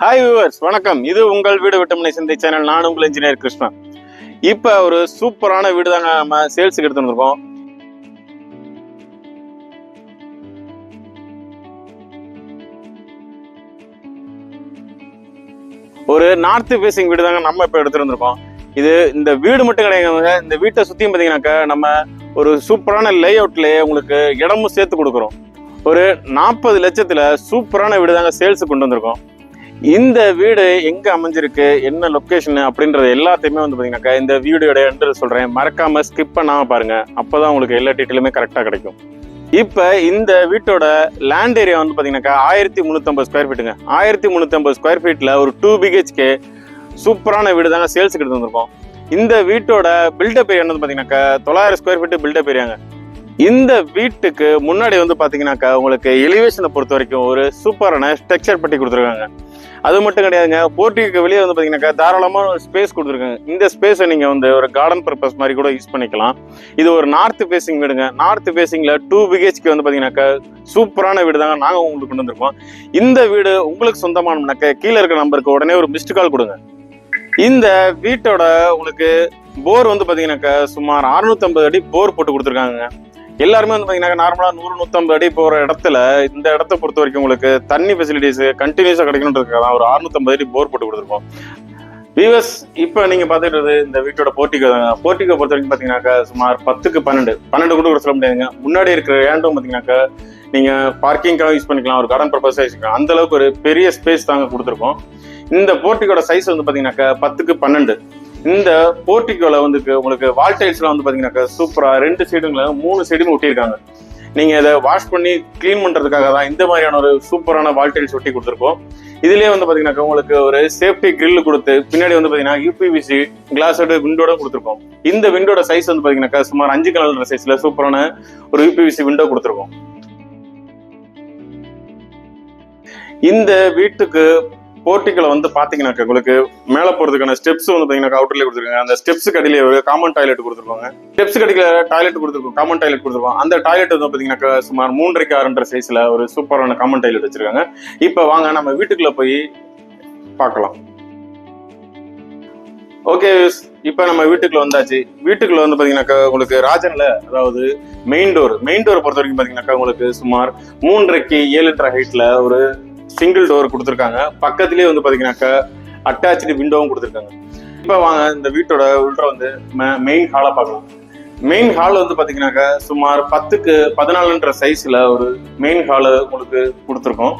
Hi viewers, வணக்கம். இது உங்கள் வீடு விட்டமனை சிந்தை சேனல். நான் உங்கள் இன்ஜினியர் கிருஷ்ணா. இப்போ ஒரு சூப்பரான வீடு தாங்க நம்ம சேல்ஸுக்கு எடுத்து வந்திருக்கோம். ஒரு நார்த் ஃபேசிங் வீடு தாங்க நம்ம இப்போ எடுத்துட்டு வந்திருக்கோம். இந்த வீடு மட்டும் கிடையாதுங்க. இந்த வீட்டை சுற்றியும் பார்த்தீங்கன்னாக்கா நம்ம ஒரு சூப்பரான லே அவுட்லேயே உங்களுக்கு இடமும் சேர்த்து கொடுக்குறோம். ஒரு 40 லட்சத்தில் சூப்பரான வீடு தாங்க சேல்ஸுக்கு கொண்டு வந்திருக்கோம். இந்த வீடு எங்க அமைஞ்சிருக்கு, என்ன லொக்கேஷன் அப்படின்றது எல்லாத்தையுமே வந்து பாத்தீங்கன்னாக்கா இந்த வீடியோட எண்டில் சொல்றேன். மறக்காம ஸ்கிப் பண்ணாம பாருங்க, அப்பதான் உங்களுக்கு எல்லா டீட்டெயிலுமே கரெக்டா கிடைக்கும். இப்ப இந்த வீட்டோட லேண்ட் ஏரியா வந்து பாத்தீங்கன்னாக்கா 1350 ஸ்கொயர் ஃபீட்டுங்க. 1350 ஸ்கொயர் ஃபீட்ல ஒரு 2 BHK சூப்பரான வீடு தாங்க சேல்ஸுக்கு எடுத்து வந்திருக்கோம். இந்த வீட்டோட பில்டப் ஏரியா வந்து பாத்தீங்கன்னாக்கா 900 ஸ்கொயர் ஃபீட் பில்டப் ஏரியாங்க. இந்த வீட்டுக்கு முன்னாடி வந்து பாத்தீங்கன்னாக்கா உங்களுக்கு எலிவேஷனை பொறுத்த வரைக்கும் ஒரு சூப்பரான ஸ்ட்ரக்சர் பட்டி கொடுத்துருக்காங்க. அது மட்டும் கிடையாதுங்க, போர்ட்டிக்கு வெளியே வந்து பாத்தீங்கன்னாக்கா தாராளமான ஒரு ஸ்பேஸ் கொடுத்துருக்காங்க. இந்த ஸ்பேஸை நீங்க வந்து ஒரு கார்டன் பர்பஸ் மாதிரி கூட யூஸ் பண்ணிக்கலாம். இது ஒரு நார்த் ஃபேசிங் வீடுங்க. நார்த் ஃபேசிங்ல 2 BHK வந்து பாத்தீங்கன்னாக்கா சூப்பரான வீடு தாங்க நாங்க உங்களுக்கு கொண்டு வந்திருக்கோம். இந்த வீடு உங்களுக்கு சொந்தமானோம்னாக்க கீழே இருக்கிற நம்பருக்கு உடனே ஒரு மிஸ்டு கால் கொடுங்க. இந்த வீட்டோட உங்களுக்கு போர் வந்து பாத்தீங்கன்னாக்கா சுமார் 650 அடி போர் போட்டு கொடுத்துருக்காங்க. எல்லாருமே வந்து பாத்தீங்கன்னா நார்மலா 100-150 அடி போற இடத்துல இந்த இடத்த பொறுத்த வரைக்கும் உங்களுக்கு தண்ணி ஃபெசிலிட்டிஸ் கண்டினியூஸா கிடைக்கணுன்றதுக்காக தான் ஒரு 650 அடி போர் போட்டு கொடுத்துருக்கோம். வியூவர்ஸ், இப்ப நீங்க பாத்துட்டு இந்த வீட்டோட போர்ட்டிகோ தாங்க. போர்ட்டிகோ பொறுத்த வரைக்கும் பாத்தீங்கன்னாக்கா சுமார் 10க்கு 12 கூட சொல்ல முடியாதுங்க. முன்னாடி இருக்கிற ஏண்டும் பாத்தீங்கன்னாக்கா நீங்க பார்க்கிங்காக யூஸ் பண்ணிக்கலாம், ஒரு கார்டன் பர்பஸா யூஸ் பண்ணிக்கலாம். அந்த அளவுக்கு ஒரு பெரிய ஸ்பேஸ் தாங்க கொடுத்துருக்கோம். இந்த போர்ட்டிகோட சைஸ் வந்து பாத்தீங்கன்னாக்கா 10க்கு 12. இந்த போர்ட்டிகோல வந்து உங்களுக்கு வால் டைல்ஸ்லாம் வந்து பாத்தீங்கன்னாக்கா சூப்பரா 2 சைடுங்கள 3 சைடுமே ஒட்டியிருக்காங்க. நீங்க இதை வாஷ் பண்ணி கிளீன் பண்றதுக்காக தான் இந்த மாதிரியான ஒரு சூப்பரான வால் டைல்ஸ் ஒட்டி கொடுத்துருக்கோம். இதுலயே வந்து பாத்தீங்கன்னாக்கா உங்களுக்கு ஒரு சேஃப்டி கிரில் கொடுத்து பின்னாடி வந்து பாத்தீங்கன்னா UPVC கிளாஸோட விண்டோட கொடுத்துருக்கோம். இந்த விண்டோட சைஸ் வந்து பாத்தீங்கன்னாக்கா சுமார் 5 கலர் சைஸ்ல சூப்பரான ஒரு UPVC விண்டோ கொடுத்துருக்கோம். இந்த வீட்டுக்கு போர்ட்டிகோல வந்து பாத்தீங்கன்னாக்கா உங்களுக்கு மேல போறதுக்கான ஸ்டெப்ஸ் வந்து பாத்தீங்கன்னா அவுட்டர்ல கொடுத்துருக்காங்க. அந்த ஸ்டெப்ஸுக்கு அடியில ஒரு காமன் டாய்லெட் கொடுத்துருக்காங்க. ஸ்டெப்ஸுக்கு அடியில டாய்லெட் கொடுத்துருக்கோம், காமன் டாய்லெட் கொடுத்துருக்கோம். அந்த டாய்லெட் வந்து பாத்தீங்கன்னாக்கா சுமார் 3.5 6 சைஸ்ல ஒரு சூப்பரான காமன் டாய்லெட் வச்சிருக்காங்க. இப்ப வாங்க நம்ம வீட்டுக்குள்ள போய் பார்க்கலாம். ஓகே, இப்ப நம்ம வீட்டுக்குள்ள வந்தாச்சு. வீட்டுக்குள்ள வந்து பாத்தீங்கன்னாக்கா உங்களுக்கு ராஜன்ல, அதாவது மெயின் டோர் பொறுத்த வரைக்கும் பாத்தீங்கன்னாக்கா உங்களுக்கு சுமார் 3.5 7 ஹைட்ல ஒரு சிங்கிள் டோர் கொடுத்துருக்காங்க. பக்கத்திலேயே வந்து பாத்தீங்கன்னாக்கா அட்டாச்சு விண்டோவும் கொடுத்துருக்காங்க. இப்ப வாங்க இந்த வீட்டோட உள்ள வந்து மெயின் ஹாலை பார்க்கலாம். மெயின் ஹால் வந்து பாத்தீங்கன்னாக்கா சுமார் 10க்கு 14 சைஸ்ல ஒரு மெயின் ஹாலு உங்களுக்கு கொடுத்துருக்கோம்.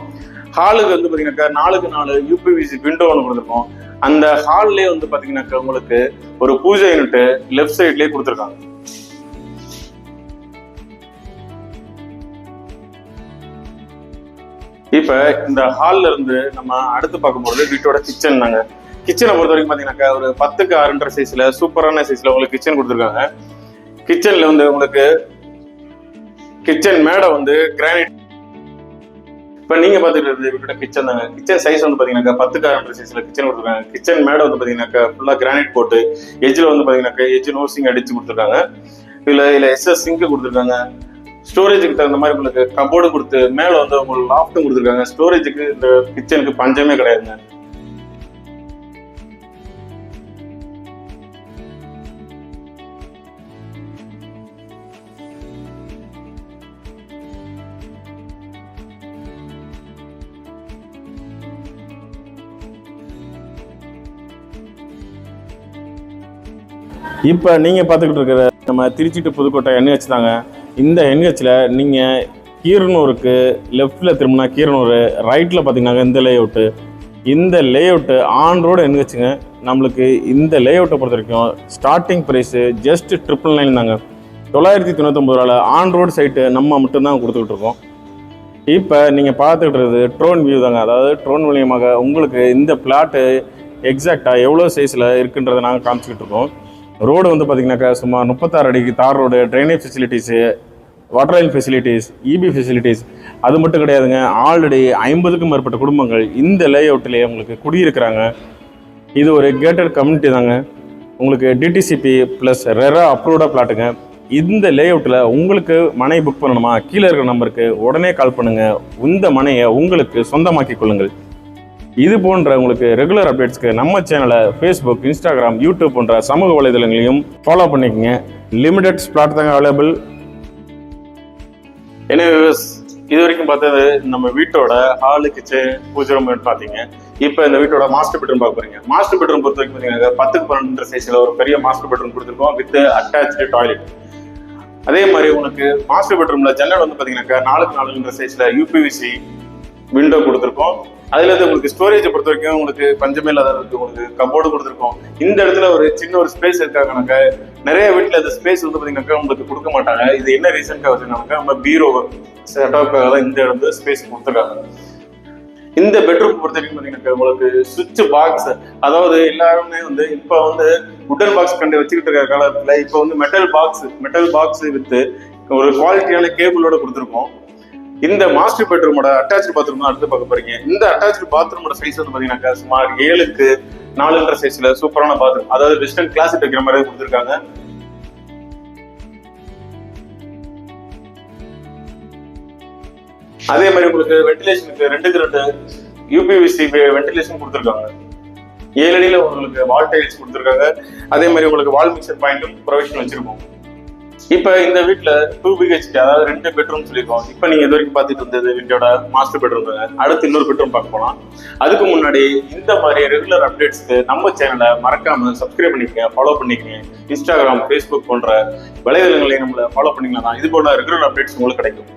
ஹாலுக்கு வந்து பாத்தீங்கன்னாக்கா 4க்கு 4 UPVC விண்டோ ஒன்று கொடுத்துருக்கோம். அந்த ஹால்லே வந்து பாத்தீங்கன்னாக்கா உங்களுக்கு ஒரு பூஜை யூனிட் லெஃப்ட் சைட்லயே கொடுத்துருக்காங்க. இப்ப இந்த ஹால்ல இருந்து நம்ம அடுத்து பார்க்கும்போது வீட்டோட கிச்சன் தாங்க. கிச்சனை பொறுத்த வரைக்கும் பாத்தீங்கன்னாக்கா ஒரு 10க்கு 6 சைஸ்ல சூப்பரான சைஸ்ல உங்களுக்கு கிச்சன் கொடுத்துருக்காங்க. கிச்சன்ல வந்து உங்களுக்கு கிச்சன் மேடை வந்து கிரானைட். இப்ப நீங்க பாத்துட்டு இருந்த வீட்டோட கிச்சன் தாங்க. கிச்சன் சைஸ் வந்து பாத்தீங்கன்னாக்கா 10க்கு 6 சைஸ்ல கிச்சன் கொடுத்துருக்காங்க. கிச்சன் மேடை வந்து பாத்தீங்கன்னாக்கா ஃபுல்லா கிரானைட் போட்டு எஜ்ல வந்து பாத்தீங்கன்னாக்கா எஜ் நோசிங் அடிச்சு கொடுத்துருக்காங்க. இதுல SS சிங்க் கொடுத்துருக்காங்க. ஸ்டோரேஜுக்கு தகுந்த மாதிரி உங்களுக்கு கபோர்டு கொடுத்து மேல வந்து உங்களுக்கு லாஃப்ட்டும் கொடுத்துருக்காங்க. ஸ்டோரேஜுக்கு இந்த கிச்சனுக்கு பஞ்சமே கிடையாதுங்க. இப்போ நீங்கள் பார்த்துக்கிட்டு இருக்கிற நம்ம திருச்சி டு புதுக்கோட்டை NH தாங்க. இந்த NHல நீங்கள் கீரனூருக்கு லெஃப்டில் திரும்பினா கீரனூர், ரைட்டில் பார்த்தீங்கன்னா இந்த லேஅவுட்டு. இந்த லேஅவுட்டு ஆன் ரோடு NHங்க. நம்மளுக்கு இந்த லேஅவுட்டை பொறுத்த வரைக்கும் ஸ்டார்டிங் ப்ரைஸு ஜஸ்ட் 999 தாங்க. 999 ரூபாயில் ஆன் ரோடு சைட்டு நம்ம மட்டும்தான் கொடுத்துக்கிட்டு இருக்கோம். இப்போ நீங்கள் பார்த்துக்கிட்டு இருக்கிறது ட்ரோன் வியூ தாங்க. அதாவது ட்ரோன் மூலியமாக உங்களுக்கு இந்த பிளாட்டு எக்ஸாக்டாக எவ்வளோ சைஸில் இருக்குன்றதை நாங்கள் காமிச்சிக்கிட்டு இருக்கோம். ரோடு வந்து பார்த்தீங்கன்னாக்கா சுமார் 36 அடிக்கு தார் road, drainage facilities, water line facilities, EB facilities. அது மட்டும் கிடையாதுங்க, ஆல்ரெடி 50க்கும் மேற்பட்ட குடும்பங்கள் இந்த லேஅவுட்லேயே உங்களுக்கு குடியிருக்கிறாங்க. இது ஒரு கேட்டட் கம்யூனிட்டி தாங்க. உங்களுக்கு DTCP ப்ளஸ் ரெரா அப்ரூவ்டாக பிளாட்டுங்க. இந்த லேஅவுட்டில் உங்களுக்கு மனை புக் பண்ணணுமா, கீழே இருக்கிற நம்பருக்கு உடனே கால் பண்ணுங்கள். இந்த மனையை உங்களுக்கு சொந்தமாக்கி கொள்ளுங்கள். இது போன்ற உங்களுக்கு ரெகுலர் அப்டேட்ஸ்க்கு நம்ம சேனலை ஃபேஸ்புக், இன்ஸ்டாகிராம், யூடியூப் போன்ற சமூக வலைதளங்களையும் ஃபாலோ பண்ணிக்கங்க. லிமிடெட் ஸ்லாட் தாங்க அவைலபிள். எனவே இது வரைக்கும் பார்த்தது நம்ம வீட்டோட ஹாலு, கிச்சன், பூஜை ரூம் பார்த்தீங்க. இப்போ இந்த வீட்டோட மாஸ்டர் பெட்ரூம் பார்க்க போறீங்க. மாஸ்டர் பெட்ரூம் பொறுத்த வரைக்கும் பார்த்தீங்கன்னா 10x12 சைஸ்ல ஒரு பெரிய மாஸ்டர் பெட்ரூம் கொடுத்துருக்கோம் வித் அட்டாச்சு டாய்லெட். அதே மாதிரி உங்களுக்கு மாஸ்டர் பெட்ரூம்ல ஜன்னல் வந்து பாத்தீங்கன்னாக்கா 4x4 சைஸ்ல யூபிவிசி விண்டோ கொடுத்துருக்கோம். அதுல இருந்து உங்களுக்கு ஸ்டோரேஜை பொறுத்த வரைக்கும் உங்களுக்கு பஞ்சமே இல்லாத உங்களுக்கு கபோர்டு கொடுத்துருக்கோம். இந்த இடத்துல ஒரு சின்ன ஒரு ஸ்பேஸ் இருக்காங்கனாக்கா நிறைய வீட்டுல இந்த ஸ்பேஸ் வந்து பாத்தீங்கன்னாக்கா உங்களுக்கு கொடுக்க மாட்டாங்க. இது என்ன ரீசன்க்காக வச்சிருக்காங்க, நம்ம பீரோ செட்டப்புக்காக தான் இந்த இடத்துல ஸ்பேஸ் கொடுத்துருக்காங்க. இந்த பெட்ரூம் பொறுத்த வரைக்கும் பாத்தீங்கன்னாக்கா உங்களுக்கு சுவிட்ச் பாக்ஸ், அதாவது எல்லாருமே வந்து இப்ப வந்து உட்டன் பாக்ஸ் கண்டு வச்சுக்கிட்டு இருக்க காலத்துல இப்ப வந்து மெட்டல் பாக்ஸ் வித் ஒரு குவாலிட்டியான கேபிளோட கொடுத்துருக்கோம். இந்த மாஸ்டர் பெட்ரூமோட அட்டாச்சு பாத்ரூம் தான் அடுத்து பார்க்க போறீங்க. இந்த அட்டாச்சு பாத்ரூமோட சைஸ் வந்து பாத்தீங்கன்னாக்கா சுமார் 7x4 சைஸ்ல சூப்பரான பாத்ரூம், அதாவது வெஸ்டர்ன் கிளாசிக் வைக்கிற மாதிரி கொடுத்துருக்காங்க. அதே மாதிரி உங்களுக்கு வென்டிலேஷனுக்கு 2x2 யூபிவிசி வென்டிலேஷன் கொடுத்துருக்காங்க. 7 அடியில உங்களுக்கு வால் டைல்ஸ் கொடுத்துருக்காங்க. அதே மாதிரி உங்களுக்கு வால் மிக்சர் பாயிண்ட்டும் ப்ரொவிஷன் வச்சிருக்கோம். இப்ப இந்த வீட்டுல 2 BHK, அதாவது 2 பெட்ரூம் சொல்லியிருக்கோம். இப்ப நீங்க இது வரைக்கும் பார்த்துட்டு இருந்தது வீட்டோட மாஸ்டர் பெட்ரூம். அடுத்து இன்னொரு பெட்ரூம் பார்க்க போலாம். அதுக்கு முன்னாடி இந்த மாதிரி ரெகுலர் அப்டேட்ஸ்க்கு நம்ம சேனலை மறக்காம சப்ஸ்கிரைப் பண்ணிக்கங்க, ஃபாலோ பண்ணிக்கங்க. இன்ஸ்டாகிராம், ஃபேஸ்புக் போன்ற வலைதளங்களையும் நம்மளை ஃபாலோ பண்ணிக்கலாம். இது போல ரெகுலர் அப்டேட்ஸ் உங்களுக்கு கிடைக்கும்.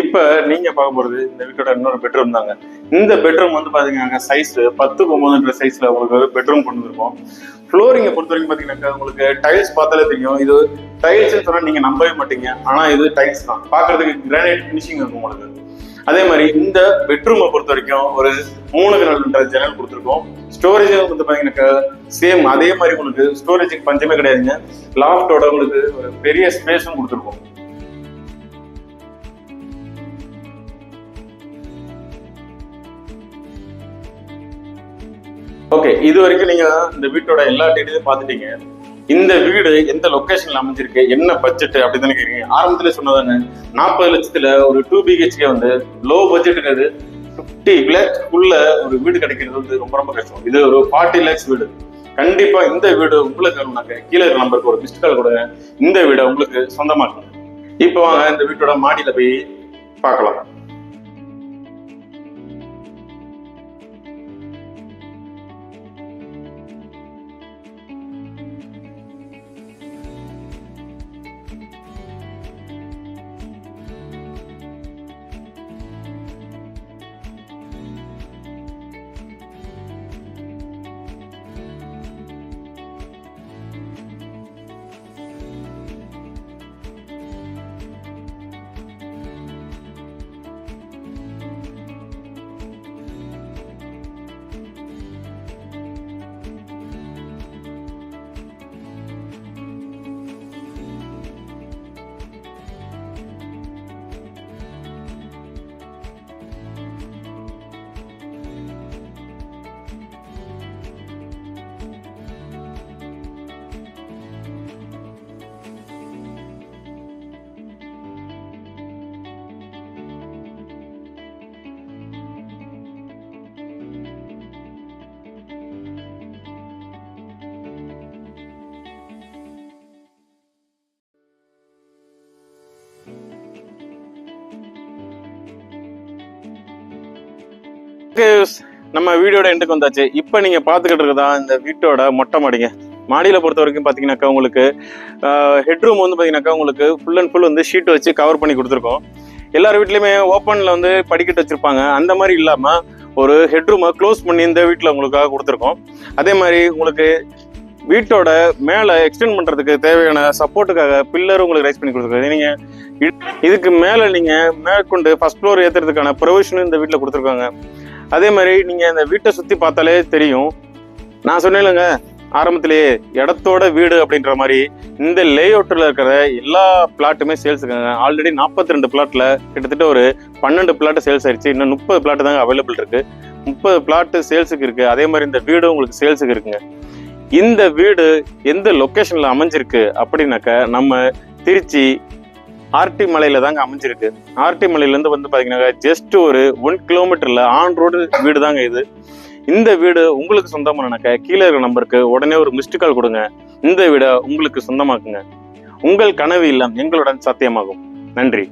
இப்ப நீங்க பார்க்க போறது இந்த வீட்டோட இன்னொரு பெட்ரூம் தாங்க. இந்த பெட்ரூம் வந்து பாத்தீங்கன்னா சைஸ் 10x9 சைஸ்ல உங்களுக்கு பெட்ரூம் கொண்டு வந்திருக்கோம். ஃப்ளோரிங்கை பொறுத்த வரைக்கும் பாத்தீங்கன்னாக்கா உங்களுக்கு டைல்ஸ் பார்த்தாலே தெரியும். இது டைல்ஸ் சொன்னா நீங்க நம்பவே மாட்டீங்க, ஆனா இது டைல்ஸ் தான். பாக்குறதுக்கு கிரானைட் பினிஷிங் இருக்கும் உங்களுக்கு. அதே மாதிரி இந்த பெட்ரூமை பொறுத்த வரைக்கும் ஒரு 3x4 ஜன்னல் கொடுத்துருக்கோம். ஸ்டோரேஜ் வந்து பாத்தீங்கன்னாக்கா சேம் அதே மாதிரி உங்களுக்கு ஸ்டோரேஜுக்கு பஞ்சமே கிடையாதுங்க. லாஃப்டோட உங்களுக்கு ஒரு பெரிய ஸ்பேஸும் கொடுத்துருக்கோம். ஓகே, இது வரைக்கும் நீங்க இந்த வீட்டோட எல்லா டீட்டெயிலும் பார்த்துட்டீங்க. இந்த வீடு எந்த லொகேஷன்ல அமைஞ்சிருக்கு, என்ன பட்ஜெட் அப்படி தானே கேட்குறீங்க. ஆரம்பத்துல சொன்னதானே 40 லட்சத்துல ஒரு 2 BHK வந்து லோ பட்ஜெட்டுக்கு 50 lakhs உள்ள ஒரு வீடு கிடைக்கிறது வந்து ரொம்ப ரொம்ப கஷ்டம். இது ஒரு 40 lakhs வீடு. கண்டிப்பா இந்த வீடு உங்களுக்கு வேணும்னாக்க கீழே இருக்கிற நம்பருக்கு ஒரு மிஸ்ட் கால் கொடுங்க. இந்த வீடை உங்களுக்கு சொந்தமாக்குங்க. இப்போ வாங்க இந்த வீட்டோட மாடியில போய் பார்க்கலாம். நம்ம வீடியோட எண்டுக்கு வந்தாச்சு. இப்போ நீங்க பாத்துக்கிட்டு இருக்கதா இந்த வீட்டோட மொட்டை மாடிங்க. மாடியில பொறுத்த வரைக்கும் பாத்தீங்கன்னாக்கா உங்களுக்கு ஹெட்ரூம் வந்து பாத்தீங்கன்னாக்கா உங்களுக்கு ஃபுல் அண்ட் ஃபுல் வந்து ஷீட் வச்சு கவர் பண்ணி கொடுத்துருக்கோம். எல்லார் வீட்லயுமே ஓப்பன்ல வந்து படிக்கட்டு வச்சிருப்பாங்க, அந்த மாதிரி இல்லாம ஒரு ஹெட்ரூமை க்ளோஸ் பண்ணி இந்த வீட்டுல உங்களுக்காக கொடுத்துருக்கோம். அதே மாதிரி உங்களுக்கு வீட்டோட மேல எக்ஸ்டெண்ட் பண்றதுக்கு தேவையான சப்போர்ட்டுக்காக பில்லர் உங்களுக்கு ரைஸ் பண்ணி கொடுத்துருக்காங்க. நீங்க இதுக்கு மேல நீங்க மேற்கொண்டு ஃபர்ஸ்ட் ஃப்ளோர் ஏத்துறதுக்கான ப்ரொவிஷனும் இந்த வீட்டுல கொடுத்துருக்காங்க. அதே மாதிரி நீங்க இந்த வீட்டை சுத்தி பார்த்தாலே தெரியும். நான் சொன்னேன்லங்க, ஆரம்பத்திலேயே இடத்தோட வீடு அப்படின்ற மாதிரி இந்த லே அவுட்ல இருக்கிற எல்லா பிளாட்டுமே சேல்ஸுக்குங்க. ஆல்ரெடி 42 பிளாட்ல கிட்டத்தட்ட ஒரு 12 பிளாட் சேல்ஸ் ஆயிடுச்சு. இன்னும் 30 பிளாட் தாங்க அவைலபிள் இருக்கு. 30 பிளாட் சேல்ஸுக்கு இருக்கு. அதே மாதிரி இந்த வீடும் உங்களுக்கு சேல்ஸுக்கு இருக்குங்க. இந்த வீடு எந்த லொக்கேஷன்ல அமைஞ்சிருக்கு அப்படின்னாக்க நம்ம திருச்சி ஆர்டி மலையில தாங்க அமைஞ்சிருக்கு. ஆர்டி மலையில இருந்து வந்து பாத்தீங்கன்னா ஜஸ்ட் ஒரு 1 கிலோமீட்டர்ல ஆன் ரோடு வீடு தாங்க இது. இந்த வீடு உங்களுக்கு சொந்தமானாக்க கீழே இருக்கிற நம்பருக்கு உடனே ஒரு மிஸ்டு கால் கொடுங்க. இந்த வீடை உங்களுக்கு சொந்தமாக்குங்க. உங்கள் கனவு இல்லம் எங்களுடன் சாத்தியமாகும். நன்றி.